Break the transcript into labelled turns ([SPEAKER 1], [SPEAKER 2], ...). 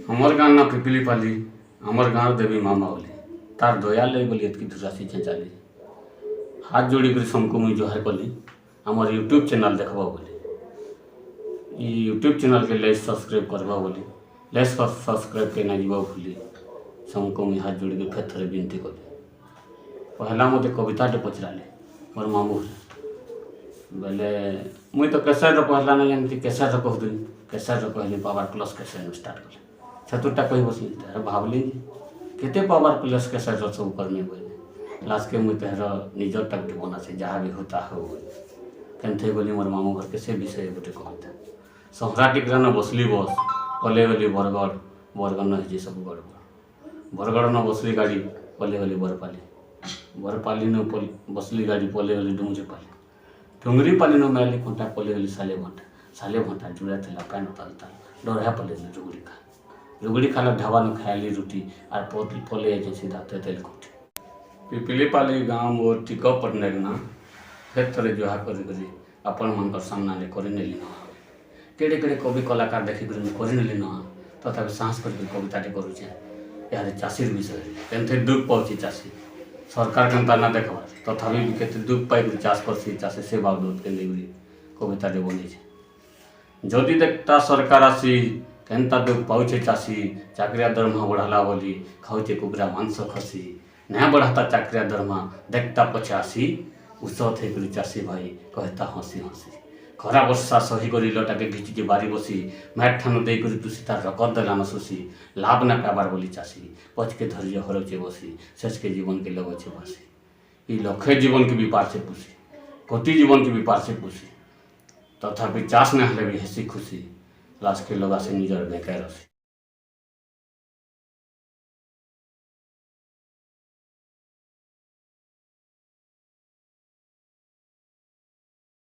[SPEAKER 1] हमर गाँव ना पिपलीपाली हमर गाँव देवी मामा बोली तार दया ले बोली एतकी दुरासी चेंचाली हाथ जोड़ी कर समको मुई जोहार कली हमर यूट्यूब चैनल देखबा बोली यूट्यूब चैनल के लाइक सब्सक्राइब करबा बोली लाइक सब्सक्राइब के ना जीवा भूली समको मुई हाथ जोड़ी के फेर थरे विनती कली। पहला मते कविताटे पचराले मोर मामू बोले मुई तो कैसे तो पहला ना जानती कैसे तो कह दूँ कैसे तो कहली पावर प्लस कैसे स्टार्ट कले छतुटा कही बसली तेर भावली केते पावर प्लस कैसे तो सब करने बोले लास्ट के मुई तेर निजर टाइप बना से जहाँ भी होता हो केनथे बोली मोर मामू घर कैसे विषय गोटे कहता सहरा टिकरा न बसली बस पले गली बरगढ़ बरगढ़ न जी सब गड़बड़ बरगढ़ न बसली गाड़ी पले गली बरपाली न बसली गाड़ी पले गली डुंगरी पाली न मैली कंटा पले गली साले भंटा जुड़ा थे पैन ताल डरहा पले गली रुगड़ी खाला ढाबा न खायाली रोटी और पले सीधा तेल कोठी पिपलीपाली गाँव मोर टिक पड़ने ना फेर थोड़े जुहा कर अपन मन सामना ने करनेली न केड़े केड़े कवि कलाकार देखिक करनेली न तथा साहस कर कविताटे करुचे यार चाषी विषय केनथे दुख पाँच चाषी सरकार केनता ना देखा तथापि भी केते दुख पाई चाष कर चाषी से बावदूत के कविताटे बनी जदि देखता सरकार आसी केनता दुख पाऊे चाषी चाकरिया दरमा बढ़ाला बोली खाऊे कुकरा मांस खसी ना बढ़ाता चाकरिया दरमा देखता पछे आसी उसत हो चाषी भाई कहता हसी हसी खरा वर्षा सही कर लटाके घिचिके बारी बसी मैट ठान दे तुसी तार रकत देलान शोषी लाभ ना पाबार बोली चाषी पचके धैर्य हरचे बसी शेष के जीवन के लगचे बासी लक्षे जीवन के विपार से पुषी कोटि जीवन के विपार से पुषी तथापि चाष ना हले भी हेसी खुशी लास्ट के लगा से निजर बेकार रसी।